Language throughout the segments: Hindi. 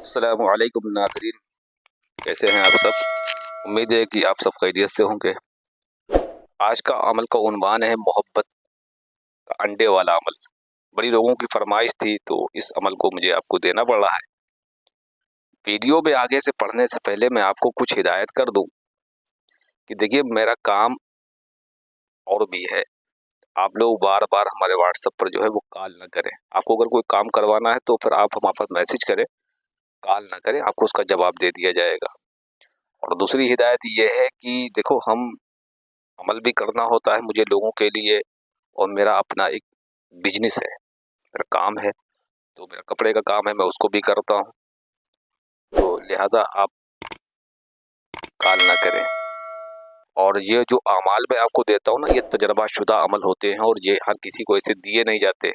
अस्सलामुअलैकुम नाज़रीन, कैसे हैं आप सब। उम्मीद है कि आप सब खैरियत से होंगे। आज का अमल का उन्वान है मोहब्बत का अंडे वाला अमल। बड़ी लोगों की फरमाइश थी तो इस अमल को मुझे आपको देना पड़ रहा है। वीडियो में आगे से पढ़ने से पहले मैं आपको कुछ हिदायत कर दूं कि देखिए, मेरा काम और भी है। आप लोग बार बार हमारे व्हाट्सएप पर जो है वो कॉल ना करें। आपको अगर कोई काम करवाना है तो फिर आप हमारे पास मैसेज करें, कॉल ना करें, आपको उसका जवाब दे दिया जाएगा। और दूसरी हिदायत ये है कि देखो, हम अमल भी करना होता है मुझे लोगों के लिए, और मेरा अपना एक बिजनेस है, मेरा काम है। तो मेरा कपड़े का काम है, मैं उसको भी करता हूँ। तो लिहाजा आप कॉल ना करें। और ये जो अमाल मैं आपको देता हूँ ना, ये तजर्बाशुदा अमल होते हैं और ये हर किसी को ऐसे दिए नहीं जाते।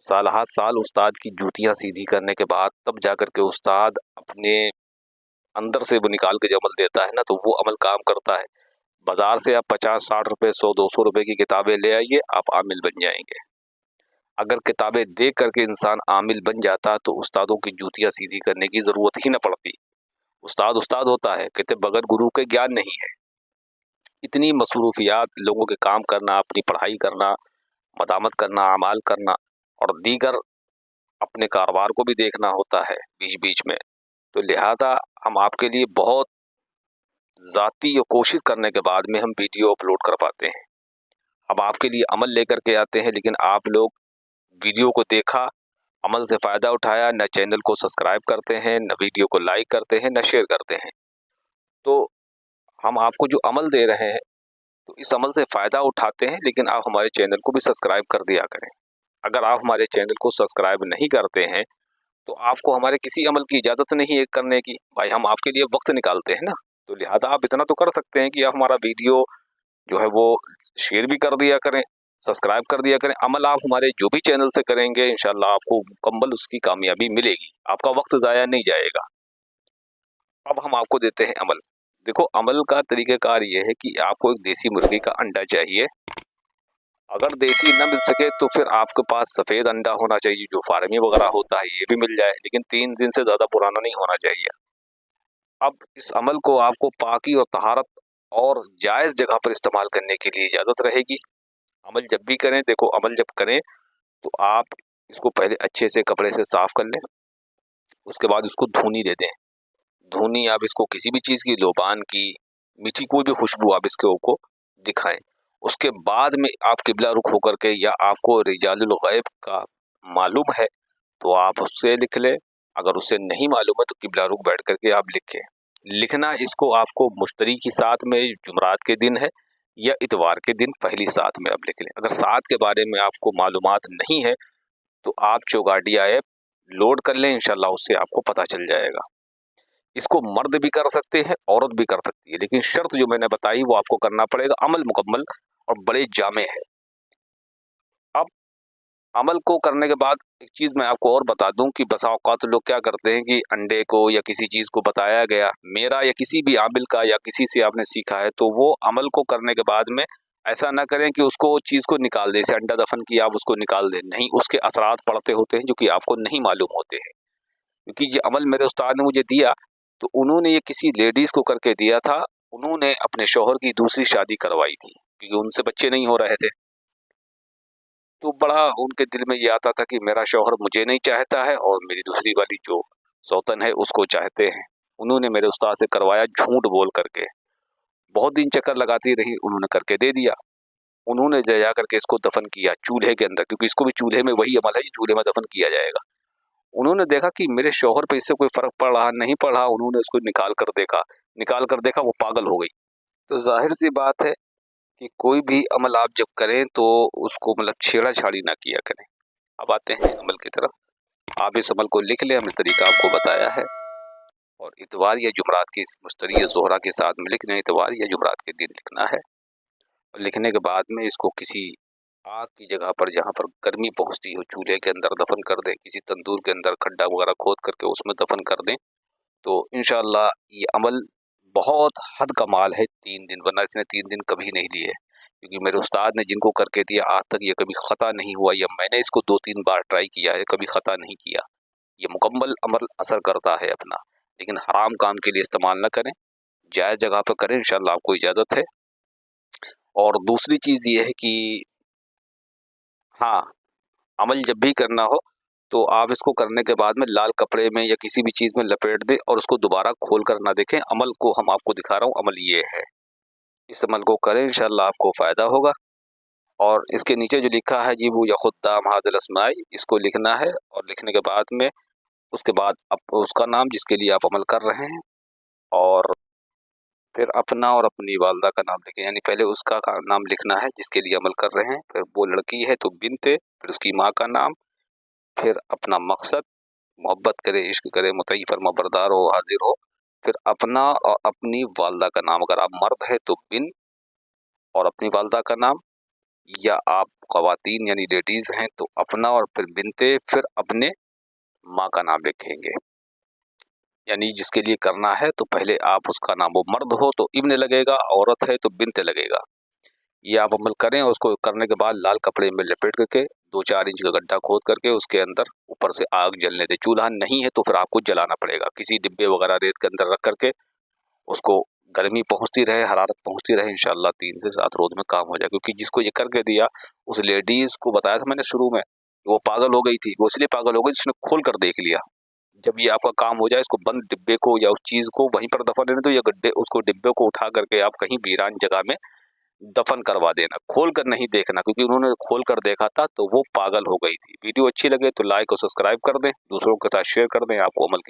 साल हर साल उस्ताद की जूतियाँ सीधी करने के बाद तब जाकर के उस्ताद अपने अंदर से वो निकाल के जो अमल देता है ना, तो वो अमल काम करता है। बाजार से आप 50-60 रुपए, 100-200 रुपए की किताबें ले आइए, आप आमिल बन जाएंगे। अगर किताबें देख करके इंसान आमिल बन जाता तो उस्तादों की जूतियाँ सीधी करने की ज़रूरत ही न पड़ती। उस्ताद उस्ताद होता है, कहते बगैर गुरु के ज्ञान नहीं है। इतनी मसरूफियात, लोगों के काम करना, अपनी पढ़ाई करना, मदामत करना, अमाल करना, और दीगर अपने कारोबार को भी देखना होता है बीच बीच में। तो लिहाजा हम आपके लिए बहुत ज़ाती और कोशिश करने के बाद में हम वीडियो अपलोड कर पाते हैं। हम आपके लिए अमल लेकर के आते हैं, लेकिन आप लोग वीडियो को देखा, अमल से फ़ायदा उठाया, न चैनल को सब्सक्राइब करते हैं, न वीडियो को लाइक करते हैं, न शेयर करते हैं। तो हम आपको जो अमल दे रहे हैं, तो इस अमल से फ़ायदा उठाते हैं, लेकिन आप हमारे चैनल को भी सब्सक्राइब कर दिया करें। अगर आप हमारे चैनल को सब्सक्राइब नहीं करते हैं तो आपको हमारे किसी अमल की इजाज़त नहीं है करने की। भाई, हम आपके लिए वक्त निकालते हैं ना, तो लिहाजा आप इतना तो कर सकते हैं कि आप हमारा वीडियो जो है वो शेयर भी कर दिया करें, सब्सक्राइब कर दिया करें। अमल आप हमारे जो भी चैनल से करेंगे, इंशाल्लाह आपको मुकम्मल उसकी कामयाबी मिलेगी, आपका वक्त ज़ाया नहीं जाएगा। अब हम आपको देते हैं अमल। देखो, अमल का तरीक़ाकार ये है कि आपको एक देसी मुर्गी का अंडा चाहिए। अगर देसी न मिल सके तो फिर आपके पास सफ़ेद अंडा होना चाहिए, जो फार्मी वगैरह होता है, ये भी मिल जाए, लेकिन 3 दिन से ज़्यादा पुराना नहीं होना चाहिए। अब इस अमल को आपको पाकी और तहारत और जायज़ जगह पर इस्तेमाल करने के लिए इजाज़त रहेगी। अमल जब भी करें, देखो, अमल जब करें तो आप इसको पहले अच्छे से कपड़े से साफ़ कर लें। उसके बाद इसको धूनी दे दें। धूनी आप इसको किसी भी चीज़ की, लोबान की, मीठी कोई भी खुशबू आप इसके को दिखाएं। उसके बाद में आप किबला रुख होकर के, या आपको रिजालुल गैब का मालूम है तो आप उससे लिख लें। अगर उससे नहीं मालूम है तो किबला रुख बैठ करके आप लिखें। लिखना इसको आपको मुश्तरी की साथ में जुमरात के दिन है या इतवार के दिन पहली साथ में आप लिख लें। अगर साथ के बारे में आपको मालूमात नहीं है तो आप चौगाटिया ऐप लोड कर लें, इंशाल्लाह उससे आपको पता चल जाएगा। इसको मर्द भी कर सकते हैं, औरत भी कर सकती है, लेकिन शर्त जो मैंने बताई वो आपको करना पड़ेगा। अमल मुकम्मल और बड़े जामे है। अब अमल को करने के बाद एक चीज़ मैं आपको और बता दूं कि बसा औकात लोग क्या करते हैं कि अंडे को या किसी चीज़ को बताया गया, मेरा या किसी भी आमिल का या किसी से आपने सीखा है, तो वो अमल को करने के बाद में ऐसा ना करें कि उसको चीज़ को निकाल दें। जैसे अंडा दफन किया, आप उसको निकाल दें, नहीं, उसके असरात पड़ते होते हैं जो कि आपको नहीं मालूम होते हैं। क्योंकि ये अमल मेरे उस्ताद ने मुझे दिया, तो उन्होंने ये किसी लेडीज़ को करके दिया था। उन्होंने अपने शौहर की दूसरी शादी करवाई थी, क्योंकि उनसे बच्चे नहीं हो रहे थे। तो बड़ा उनके दिल में ये आता था कि मेरा शौहर मुझे नहीं चाहता है और मेरी दूसरी वाली जो सौतन है उसको चाहते हैं। उन्होंने मेरे उस्ताद से करवाया, झूठ बोल करके। बहुत दिन चक्कर लगाती रही, उन्होंने करके दे दिया। उन्होंने ले जा करके इसको दफन किया चूल्हे के अंदर, क्योंकि इसको भी चूल्हे में वही अमल है, चूल्हे में दफन किया जाएगा। उन्होंने देखा कि मेरे शौहर पे इससे कोई फ़र्क पड़ रहा नहीं पड़ रहा। उन्होंने उसको निकाल कर देखा, वो पागल हो गई। तो ज़ाहिर सी बात है कि कोई भी अमल आप जब करें तो उसको मतलब छेड़ा-छाड़ी ना किया करें। अब आते हैं अमल की तरफ। आप इस अमल को लिख लें, हमने तरीका आपको बताया है। और इतवार या जुमरात की मुश्तरी या ज़ोहरा के साथ में लिख दें, इतवार या जुमरात के दिन लिखना है। और लिखने के बाद में इसको किसी आग की जगह पर, जहाँ पर गर्मी पहुँचती हो, चूल्हे के अंदर दफन कर दें। किसी तंदूर के अंदर खड्डा वगैरह खोद करके उसमें दफन कर दें, तो इंशाअल्लाह ये अमल बहुत हद का माल है 3 दिन, वरना इसने 3 दिन कभी नहीं लिए। क्योंकि मेरे उस्ताद ने जिनको करके दिया, आज तक ये कभी ख़ता नहीं हुआ, या मैंने इसको 2-3 बार ट्राई किया है, कभी ख़ता नहीं किया। ये मुकम्मल अमल असर करता है अपना, लेकिन हराम काम के लिए इस्तेमाल न करें, जायज़ जगह पर करें, इंशाअल्लाह आपको इजाज़त है। और दूसरी चीज़ ये है कि हाँ, अमल जब भी करना हो तो आप इसको करने के बाद में लाल कपड़े में या किसी भी चीज़ में लपेट दें और उसको दोबारा खोल कर ना देखें। अमल को हम आपको दिखा रहा हूँ, अमल ये है। इस अमल को करें, इंशाअल्लाह आपको फ़ायदा होगा। और इसके नीचे जो लिखा है जीबू या खुद्दाम हादिल अस्माई, इसको लिखना है और लिखने के बाद में उसके बाद आप उसका नाम जिसके लिए आप अमल कर रहे हैं और फिर अपना और अपनी वालदा का नाम लिखें। यानी पहले उसका नाम लिखना है जिसके लिए अमल कर रहे हैं, फिर वो लड़की है तो बिन्ते, फिर उसकी माँ का नाम, फिर अपना मकसद, मोहब्बत करे, इश्क करे, मुतई फरमा बरदार हो, हाजिर हो, फिर अपना और अपनी वालदा का नाम। अगर आप मर्द है तो बिन और अपनी वालदा का नाम, या आप ख़वातीन यानी लेडीज़ हैं तो अपना और फिर बिनते, फिर अपने माँ का नाम लिखेंगे। यानी जिसके लिए करना है तो पहले आप उसका नाम, वो मर्द हो तो इब्न लगेगा, औरत है तो बिन्त लगेगा। ये आप अमल करें और उसको करने के बाद लाल कपड़े में लपेट करके 2-4 इंच का गड्ढा खोद करके उसके अंदर ऊपर से आग जलने दें। चूल्हा नहीं है तो फिर आपको जलाना पड़ेगा, किसी डिब्बे वगैरह रेत के अंदर रख करके उसको गर्मी पहुंचती रहे, हरारत पहुंचती रहे, इंशाअल्लाह 3 से 7 रोज में काम हो जाए। क्योंकि जिसको ये करके दिया उस लेडीज को बताया था मैंने शुरू में, वो पागल हो गई थी। वो इसलिए पागल हो गई जिसने खोल कर देख लिया। जब ये आपका काम हो जाए, इसको बंद डिब्बे को या उस चीज को वहीं पर दफन देने दो, या गड्ढे उसको डिब्बे को उठा करके आप कहीं वीरान जगह में दफन करवा देना। खोल कर नहीं देखना, क्योंकि उन्होंने खोल कर देखा था तो वो पागल हो गई थी। वीडियो अच्छी लगे तो लाइक और सब्सक्राइब कर दें, दूसरों के साथ शेयर कर दें। आपको अमल की